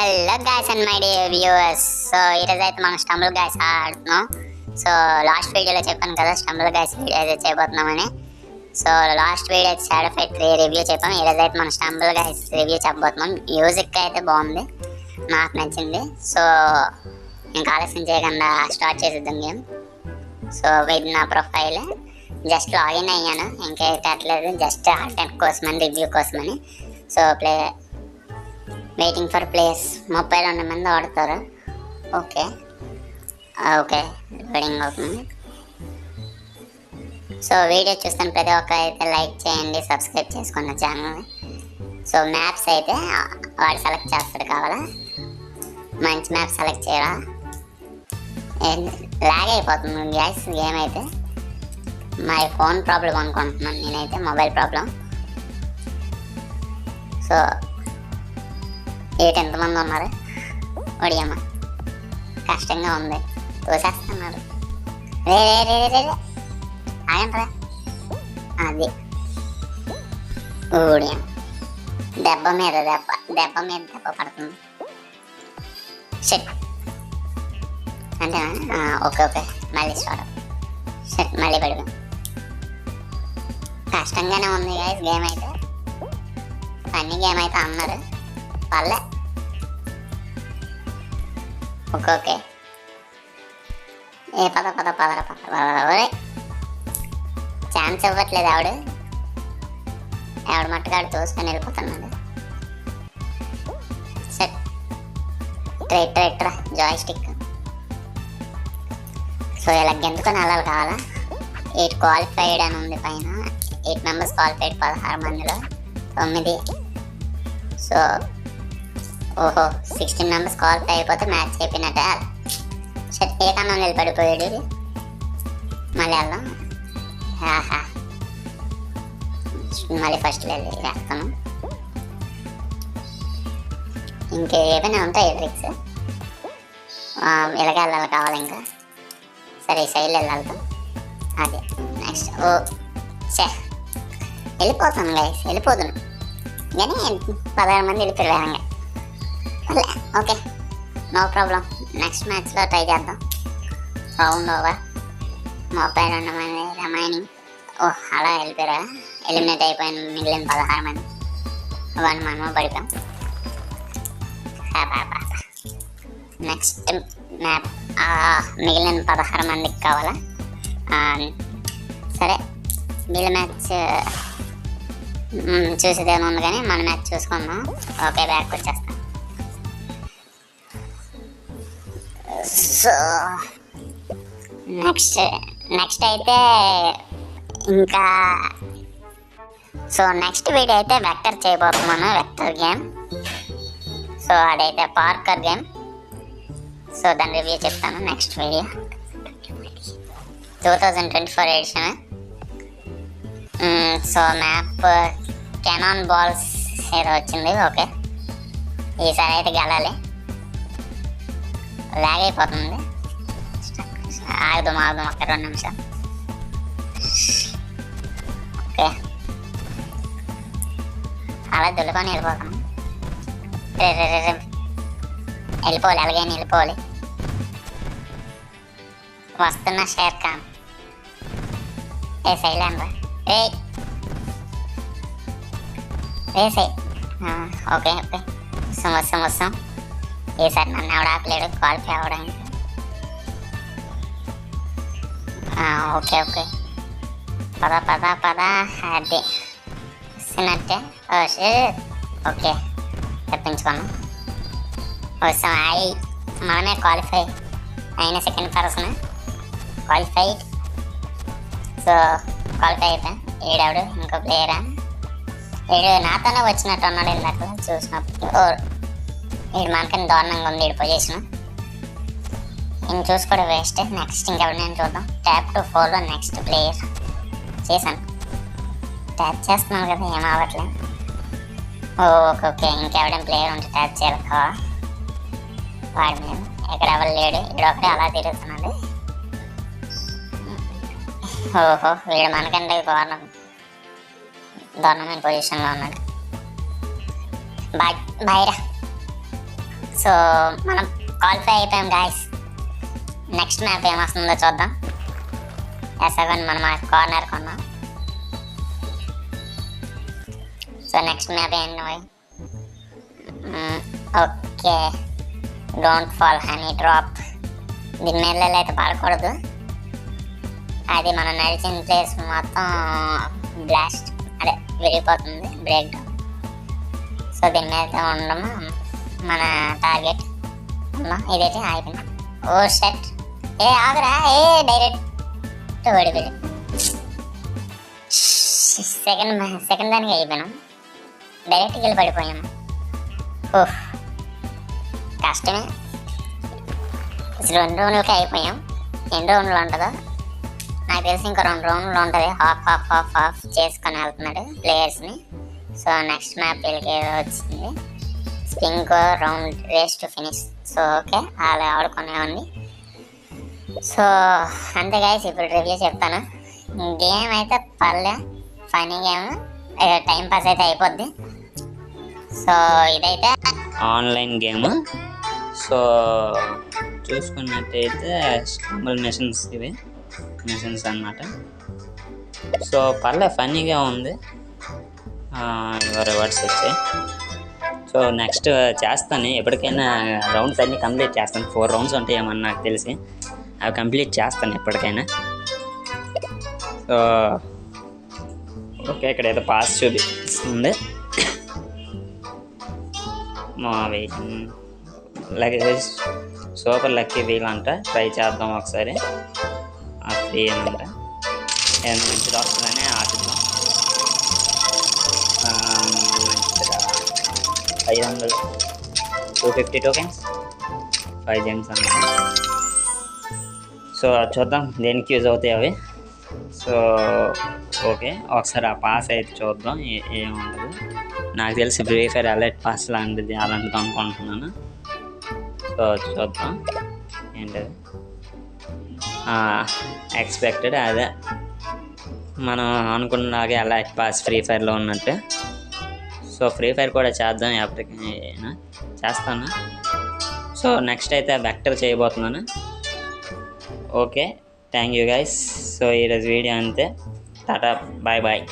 Hello guys and my dear viewers. So ఈరోజు అయితే మనం స్టంబుల్ గాయ్స్ ఆడుతున్నాం. సో లాస్ట్ వీడియోలో చెప్పాను కదా స్టంబుల్ గాయ్స్ వీడియో అయితే చేయబోతున్నామని. సో లాస్ట్ వీడియో అయితే షాడో ఫైట్ రివ్యూ చెప్పాము. ఈరోజు అయితే మనం స్టంబుల్ గాయ్స్ రివ్యూ చెప్పబోతున్నాం. మ్యూజిక్ అయితే బాగుంది, నాకు నచ్చింది. సో ఇంకా ఆలస్యం చేయకుండా స్టార్ట్ చేసేద్దాం గేమ్. సో ఇది నా ప్రొఫైల్, జస్ట్ లాగిన్ అయ్యాను, ఇంకా పెట్టలేదు, జస్ట్ అటెండ్ కోసమని, రివ్యూ కోసమని. సో వెయిటింగ్ ఫర్ ప్లేస్ 32 మంది ఆడతారు. ఓకే లోడింగ్ అవుతుంది. సో వీడియో చూస్తాను ప్రతి ఒక్క అయితే లైక్ చేయండి, సబ్స్క్రైబ్ చేసుకున్న ఛానల్ని. సో మ్యాప్స్ అయితే వాడు సెలెక్ట్ చేస్తాడు, కావాలా మంచి మ్యాప్ సెలెక్ట్ చేయరా. లాగ్ అయిపోతుంది గ్యాస్ గేమ్ అయితే. మరి ఫోన్ ప్రాబ్లం అనుకుంటున్నాను నేనైతే, మొబైల్ ప్రాబ్లం. సో ఎంతమంది ఉన్నారు ఒడియమ్మ, కష్టంగా ఉంది, తోసేస్తున్నారు. రే ఆగండ్రా, అది ఓడియం దెబ్బ మీద దెబ్బ పడుతుంది. షట్ అంతేనా? ఓకే మళ్ళీ స్టార్ట్. షట్ మళ్ళీ పడిపోయాం. కష్టంగానే ఉంది గైస్ గేమ్ అయితే, ఫన్నీ గేమ్ అయితే అన్నారు. పర్లే, ఓకే ఏ పద ఛాన్స్ ఇవ్వట్లేదు ఆవిడ మట్టుగాడు తోసుకొని వెళ్ళిపోతున్నాడు. సెట్ ట్రైట్రా జాయ్ స్టిక్. సో ఇలా గెంతుకొని వెళ్ళాలి, కావాలా. 8 క్వాలిఫైడ్ అని ఉంది పైన, 8 మెంబర్స్ క్వాలిఫైడ్ 16 మందిలో 9. సో 16 మెంబర్స్ క్వాలిఫై అయిపోతే మ్యాచ్ అయిపోయినట్టే. షట్ ఏ కన్నా నిలబడిపోయాడు. మళ్ళీ వెళ్దాం. మళ్ళీ ఫస్ట్ వెళ్ళి వేస్తాను. ఇంకేమైనా ఉంటాయి ట్రిక్స్, ఇలాగే వెళ్ళాలి కావాలి. ఇంకా సరే సైడ్ వెళ్ళాలి. అదే నెక్స్ట్ వెళ్ళిపోతాను గైస్, వెళ్ళిపోతాను కానీ 16 మంది వెళ్ళిపోయారు. ఓకే నో ప్రాబ్లం, నెక్స్ట్ మ్యాచ్లో ట్రై చేద్దాం. రౌండ్ ఓవర్ 32 మంది రిమైనింగ్. అలా వెళ్ళిపోయారా, ఎలిమినేట్ అయిపోయిన మిగిలిన 16 మంది. మనము పడిపోయాం. నెక్స్ట్ మ్యాప్ మిగిలిన 16 మందికి కావాలా. సరే వీళ్ళ మ్యాచ్ చూసేదేమో ఉంది కానీ మన మ్యాచ్ చూసుకుందాం. ఓకే బ్యాక్ వచ్చేస్తాం. సో నెక్స్ట్ అయితే ఇంకా నెక్స్ట్ వీడియో అయితే వెక్టర్ చేయబోతున్నాను, వెక్టర్ గేమ్. సో అదైతే పార్కర్ గేమ్. సో దాని రివ్యూ చెప్తాను next video. 2024 edition. So map cannon balls ఏదో వచ్చింది. ఓకే ఈసారి అయితే గెలాలి. లాగ్ అయిపోతుంది, ఆగుదాం ఒక 2 నిమిషాలు. ఓకే అలా దులుకొని వెళ్ళిపోతాం. వెళ్ళిపోవాలి, అలాగైనా వెళ్ళిపోవాలి. వస్తున్న షేర్ ఖాన్. ఏ సైలాండ్రా, ఓకే వస్తాం. ఈసారి నన్ను ఎవడ ఆపలేడు క్వాలిఫై అవ్వడానికి. ఓకే పద అది వస్తున్నట్టే. ఓకే తెప్పించుకున్నాం, వస్తాం. మనమే క్వాలిఫై అయిన second person qualified. So qualify అయిపోయా. ఏడాడు ఇంకో ప్లేయరా, నాతోనే వచ్చినట్టు ఉన్నాడు ఇందాక చూసినప్పుడు. వీడు మనకని దారుణంగా ఉంది వీడి పొజిషన్. ఇంక చూసుకోవడం వేస్ట్. నెక్స్ట్ ఇంకెవరినైనా చూద్దాం. Tap to follow next player చేశాను. ట్యాప్ చేస్తున్నాను కదా, ఏం అవ్వట్లేదు. ఓకే ఇంకెవడైనా ప్లేయర్ ఉంటే ట్యాప్ చేయాలి కావా. వాడి మీద ఎక్కడ ఎవరు లేడు, ఇక్కడ ఒకటే అలా తిరుగుతున్నాడు. వీడు మనకంటే దారుణమైన పొజిషన్లో ఉన్నాడు. బాయ్రా సో మనం క్వాలిఫై అయిపోయాం గాయస్. నెక్స్ట్ మ్యాప్ ఏమొస్తుందో చూద్దాం. ఎసగన్ మనం ఆ కార్నర్ కొన్నాం. సో నెక్స్ట్ మ్యాప్ ఏంటి? Okay, don't fall honey drop. దీని మీద అయితే పడకూడదు. అది మనం నడిచిన ప్లేస్ మొత్తం బ్లాస్ట్ అదే విరిగిపోతుంది, బ్రేక్ డౌన్. సో దీని మీద ఉండము మన టార్గెట్. అమ్మా ఇదైతే అయిపోయింది. ఓ షట్, ఏ ఆగరా, ఏ డైరెక్ట్ ఓడిపోయి సెకండ్ దానికి అయిపోయినాం. డైరెక్ట్కి వెళ్ళి పడిపోయాము. ఓహ్ కష్టమే. 2 రౌండ్లకి అయిపోయాం. ఎన్ని రౌండ్లు ఉంటుందో నాకు తెలిసి ఇంకా 2 రౌండ్లు ఉంటుంది. హాఫ్ చేసుకొని వెళ్తున్నాడు ప్లేయర్స్ని. సో నెక్స్ట్ మ్యాప్ వీళ్ళకి వచ్చింది, spring round race to finish. So okay, అలా ఆడుకునే ఉంది. సో అంతే గైస్, ఇప్పుడు రివ్యూ చెప్తాను. గేమ్ అయితే పర్లే, ఫనీ గేమ్, టైం పాస్ అయితే అయిపోద్ది. సో ఇదైతే ఆన్లైన్ గేమ్. సో చూసుకున్నట్టయితే స్టాంబుల్ మిషన్స్, ఇవి మిషన్స్ అన్నమాట. సో పర్లే, ఫన్నీగా ఉంది. రివార్డ్స్ వచ్చాయి. సో నెక్స్ట్ చేస్తాను, ఎప్పటికైనా రౌండ్స్ అన్నీ కంప్లీట్ చేస్తాను. 4 రౌండ్స్ ఉంటాయి ఏమన్నా నాకు తెలిసి, అవి కంప్లీట్ చేస్తాను ఎప్పటికైనా. సో ఓకే, ఇక్కడ ఏదో పాస్ చూపిస్తుంది. మా waiting luggage super lucky wheel అంట, ట్రై చేద్దాం ఒకసారి. ఫ్రీ ఏమంట, ఏమైనా మంచిది వస్తుందని ఆశిద్దాం. మంచిగా 500 250 టోకెన్స్, 5 జెమ్స్ అన్నమాట. సో చూద్దాం దేనికి యూజ్ అవుతాయి అవి. సో ఓకే, ఒకసారి ఆ పాస్ అయితే చూద్దాం ఏముండదు. నాకు తెలిసి ఫ్రీ ఫైర్ అలర్ట్ పాస్ అలాంటిది అనుకుంటున్నాను. సో చూద్దాం ఏంటది. ఎక్స్పెక్టెడ్ అదే మనం అనుకున్నలాగే అలర్ట్ పాస్ ఫ్రీ ఫైర్లో ఉన్నట్టు. సో ఫ్రీ ఫైర్ కూడా చేద్దాం, ఎప్పటికైనా చేస్తాను. సో నెక్స్ట్ అయితే వెక్టర్ చేయబోతున్నాను. Okay, thank you guys. So ఈరోజు వీడియో అంతే. Tata, bye bye.